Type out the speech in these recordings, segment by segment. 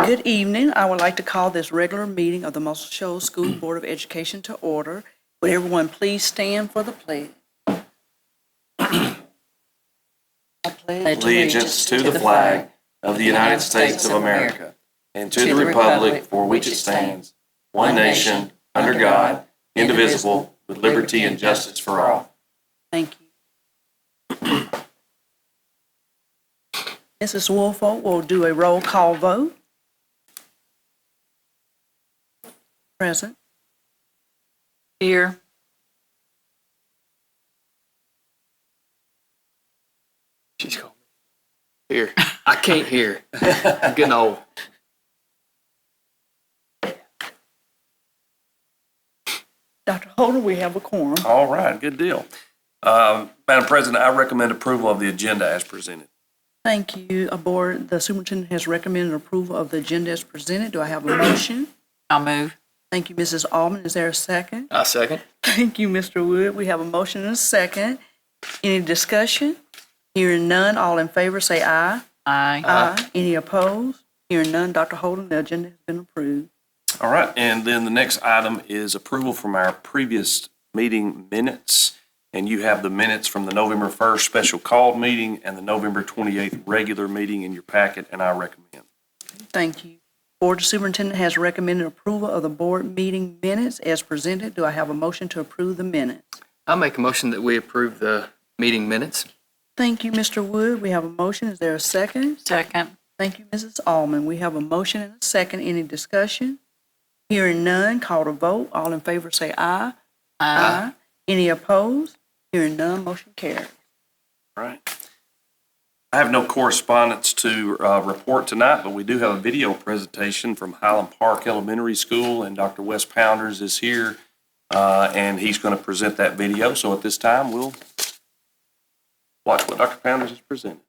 Good evening. I would like to call this regular meeting of the Muscle Shoals School Board of Education to order. Would everyone please stand for the pledge? I pledge Allegiance to the flag of the United States of America and to the republic for which it stands, one nation, under God, indivisible, with liberty and justice for all. Thank you. Mrs. Woolfolk will do a roll call vote. Present. Here. She's calling me. Here. I can't hear. I'm getting old. Dr. Holder, we have a quorum. All right, good deal. Madam President, I recommend approval of the agenda as presented. Thank you. The superintendent has recommended approval of the agenda as presented. Do I have a motion? I'll move. Thank you, Mrs. Allman. Is there a second? I second. Thank you, Mr. Wood. We have a motion and a second. Any discussion? Hearing none, all in favor say aye. Aye. Aye. Any opposed? Hearing none, Dr. Holden, the agenda has been approved. All right, and then the next item is approval from our previous meeting minutes. And you have the minutes from the November 1st special called meeting and the November 28th regular meeting in your packet, and I recommend. Thank you. Board Superintendent has recommended approval of the board meeting minutes as presented. Do I have a motion to approve the minutes? I'll make a motion that we approve the meeting minutes. Thank you, Mr. Wood. We have a motion. Is there a second? Second. Thank you, Mrs. Allman. We have a motion and a second. Any discussion? Hearing none, call to vote. All in favor say aye. Aye. Any opposed? Hearing none, motion carries. All right. I have no correspondence to report tonight, but we do have a video presentation from Highland Park Elementary School, and Dr. Wes Pounders is here, and he's going to present that video. So at this time, we'll watch what Dr. Pounders has presented.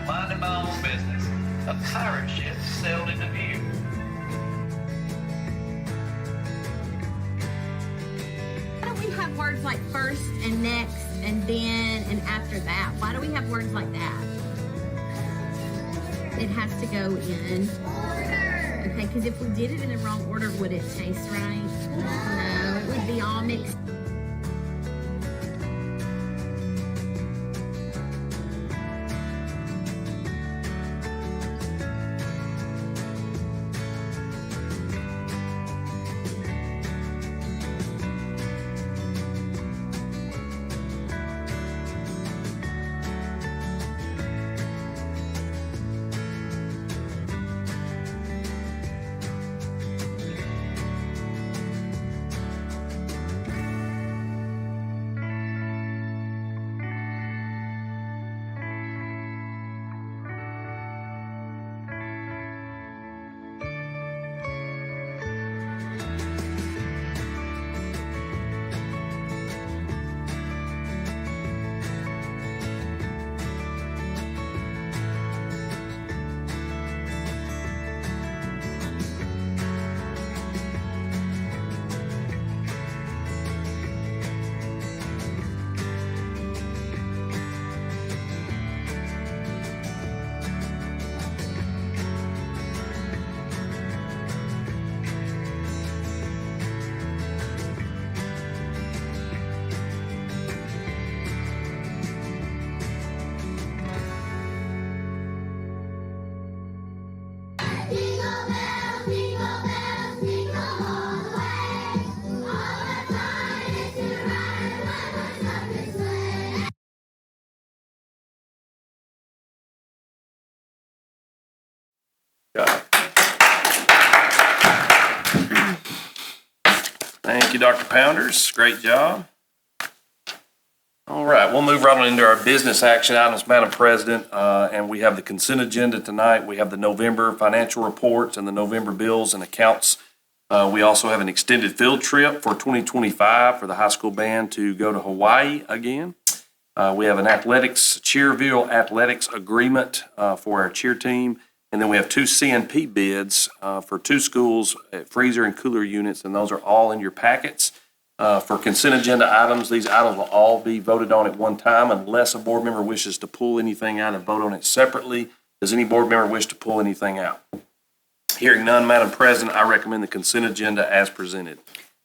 Minding my own business, a pirate ship sailed into view. Why do we have words like first and next and then and after that? Why do we have words like that? It has to go in order. Okay, because if we did it in the wrong order, would it taste right? No, it would be all mixed. Thank you, Dr. Pounders. Great job. All right, we'll move right on into our business action items, Madam President. And we have the consent agenda tonight. We have the November financial reports and the November bills and accounts. We also have an extended field trip for 2025 for the high school band to go to Hawaii again. We have an Cheerville athletics agreement for our cheer team. And then we have 2 CNP bids for 2 schools, freezer and cooler units, and those are all in your packets. For consent agenda items, these items will all be voted on at one time unless a board member wishes to pull anything out and vote on it separately. Does any board member wish to pull anything out? Hearing none, Madam President, I recommend the consent agenda as presented.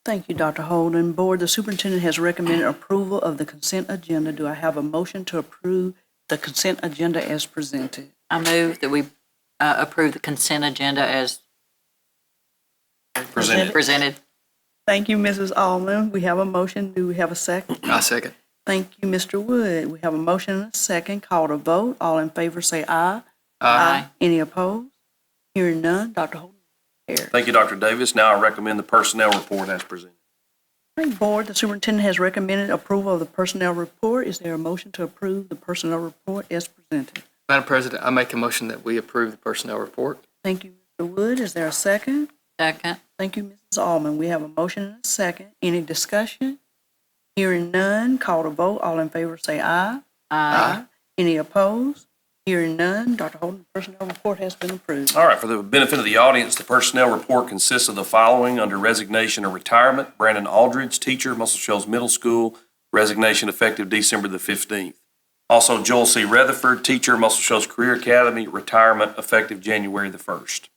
Thank you, Dr. Holden. Board, the superintendent has recommended approval of the consent agenda. Do I have a motion to approve the consent agenda as presented? I move that we approve the consent agenda as presented. Thank you, Mrs. Allman. We have a motion. Do we have a second? I second. Thank you, Mr. Wood. We have a motion and a second. Call to vote. All in favor say aye. Aye. Any opposed? Hearing none. Dr. Holden. Thank you, Dr. Davis. Now I recommend the personnel report as presented. Board, the superintendent has recommended approval of the personnel report. Is there a motion to approve the personnel report as presented? Madam President, I make a motion that we approve the personnel report. Thank you, Mr. Wood. Is there a second? Second. Thank you, Mrs. Allman. We have a motion and a second. Any discussion? Hearing none, call to vote. All in favor say aye. Aye. Any opposed? Hearing none, Dr. Holden, the personnel report has been approved. All right, for the benefit of the audience, the personnel report consists of the following under resignation or retirement. Brandon Aldridge, teacher, Muscle Shoals Middle School, resignation effective December the 15th. Also, Joel C. Rutherford, teacher, Muscle Shoals Career Academy, retirement effective January the 1st.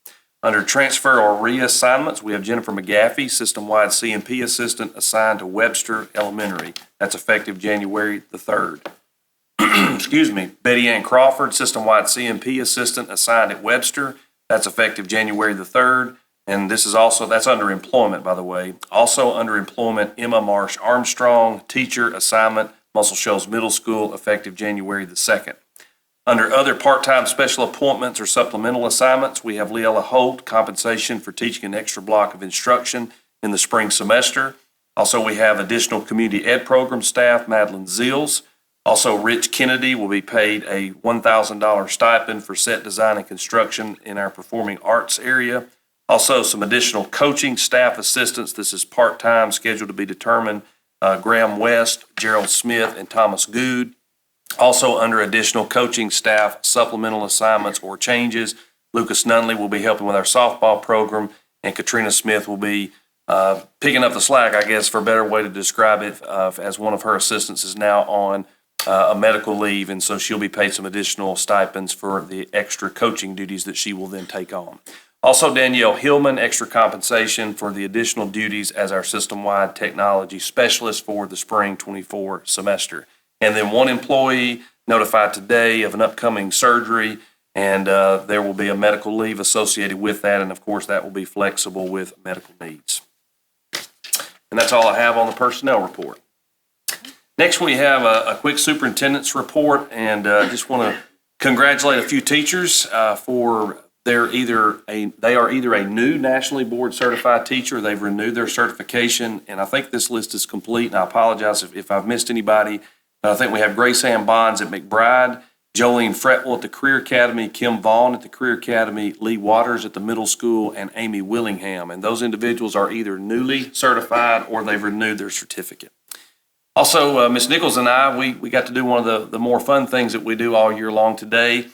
Under transfer or reassignments, we have Jennifer McGaffey, system-wide CMP assistant, assigned to Webster Elementary. That's effective January the 3rd. Excuse me. Betty Ann Crawford, system-wide CMP assistant, assigned at Webster. That's effective January the 3rd. And this is also, that's under employment, by the way. Also under employment, Emma Marsh Armstrong, teacher, assignment, Muscle Shoals Middle School, effective January the 2nd. Under other part-time special appointments or supplemental assignments, we have Leella Holt, compensation for teaching an extra block of instruction in the spring semester. Also, we have additional community ed program staff, Madeline Zills. Also, Rich Kennedy will be paid a $1,000 stipend for set design and construction in our performing arts area. Also, some additional coaching staff assistants. This is part-time, scheduled to be determined. Graham West, Gerald Smith, and Thomas Good. Also, under additional coaching staff, supplemental assignments or changes, Lucas Nunley will be helping with our softball program, and Katrina Smith will be picking up the slack, I guess, for a better way to describe it, as one of her assistants is now on a medical leave, and so she'll be paid some additional stipends for the extra coaching duties that she will then take on. Also, Danielle Hillman, extra compensation for the additional duties as our system-wide technology specialist for the spring 24 semester. And then one employee notified today of an upcoming surgery, and there will be a medical leave associated with that, and of course, that will be flexible with medical needs. And that's all I have on the personnel report. Next, we have a quick superintendent's report, and just want to congratulate a few teachers for they are either a new nationally board certified teacher, they've renewed their certification, and I think this list is complete, and I apologize if I've missed anybody. I think we have Grace Ann Bonds at McBride, Jolene Fretwell at the Career Academy, Kim Vaughn at the Career Academy, Lee Waters at the middle school, and Amy Willingham. And those individuals are either newly certified or they've renewed their certificate. Also, Ms. Nichols and I, we got to do one of the more fun things that we do all year long today.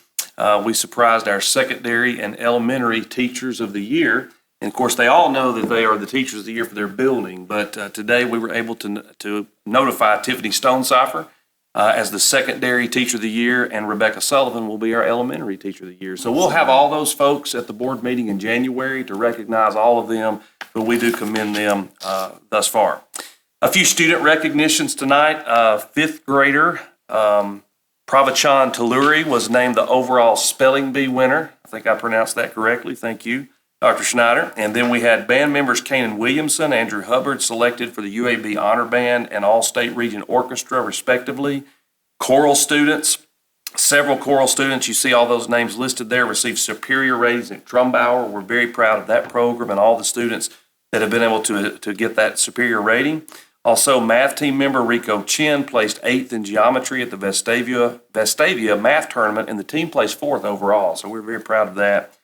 We surprised our secondary and elementary teachers of the year. And of course, they all know that they are the teachers of the year for their building. But today we were able to notify Tiffany Stonecipher as the secondary teacher of the year, and Rebecca Sullivan will be our elementary teacher of the year. So we'll have all those folks at the board meeting in January to recognize all of them, but we do commend them thus far. A few student recognitions tonight. Fifth grader Pravachan Taluri was named the overall spelling bee winner. I think I pronounced that correctly. Thank you, Dr. Schneider. And then we had band members Kanan Williamson, Andrew Hubbard selected for the UAB Honor Band and All-State Region Orchestra, respectively. Choral students, several choral students, you see all those names listed there, received superior ratings at Trumbauer. We're very proud of that program and all the students that have been able to get that superior rating. Also, math team member Rico Chin placed 8th in geometry at the Vestavia Math Tournament, and the team placed 4th overall, so we're very proud of that.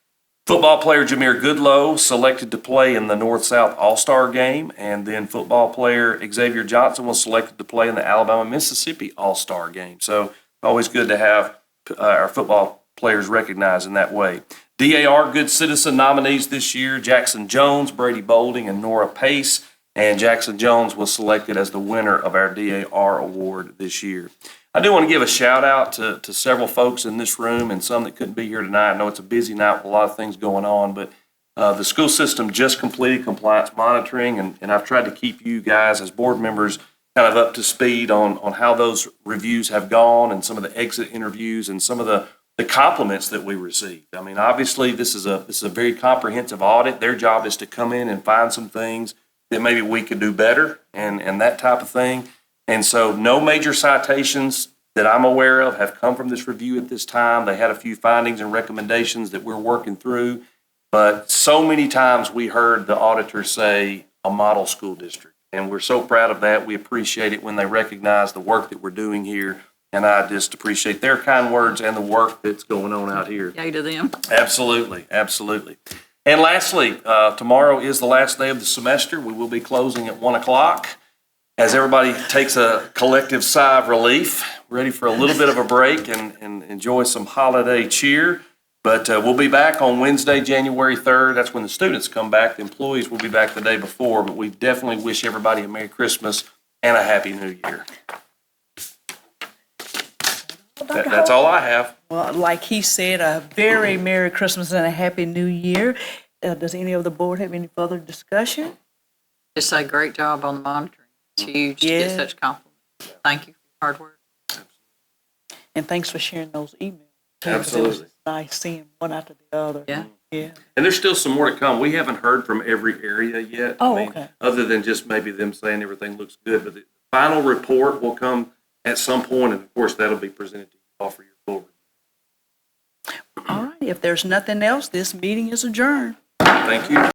Football player Jameer Goodlow selected to play in the North-South All-Star Game, and then football player Xavier Johnson was selected to play in the Alabama-Mississippi All-Star Game. So always good to have our football players recognized in that way. DAR Good Citizen nominees this year, Jackson Jones, Brady Bolding, and Nora Pace. And Jackson Jones was selected as the winner of our DAR award this year. I do want to give a shout out to several folks in this room and some that couldn't be here tonight. I know it's a busy night with a lot of things going on, but the school system just completed compliance monitoring, and I've tried to keep you guys as board members kind of up to speed on how those reviews have gone and some of the exit interviews and some of the compliments that we received. I mean, obviously, this is a very comprehensive audit. Their job is to come in and find some things that maybe we could do better and that type of thing. And so no major citations that I'm aware of have come from this review at this time. They had a few findings and recommendations that we're working through. But so many times we heard the auditor say a model school district. And we're so proud of that. We appreciate it when they recognize the work that we're doing here. And I just appreciate their kind words and the work that's going on out here. Yay to them. Absolutely, absolutely. And lastly, tomorrow is the last day of the semester. We will be closing at 1 o'clock. As everybody takes a collective sigh of relief, ready for a little bit of a break and enjoy some holiday cheer. But we'll be back on Wednesday, January 3rd. That's when the students come back. The employees will be back the day before, but we definitely wish everybody a Merry Christmas and a Happy New Year. That's all I have. Well, like he said, a very Merry Christmas and a Happy New Year. Does any of the board have any further discussion? Just say great job on the monitoring. It's huge to get Yeah. such compliments. Thank you for your hard work. And thanks for sharing those emails. too, 'cause it was Absolutely. nice seeing one after the other. Yeah. Yeah. And there's still some more to come. We haven't heard from every area yet. Oh, I mean, okay. Other than just maybe them saying everything looks good. But the final report will come at some point, and of course, that'll be presented to you all for your full review. All right. If there's nothing else, this meeting is adjourned. Thank you.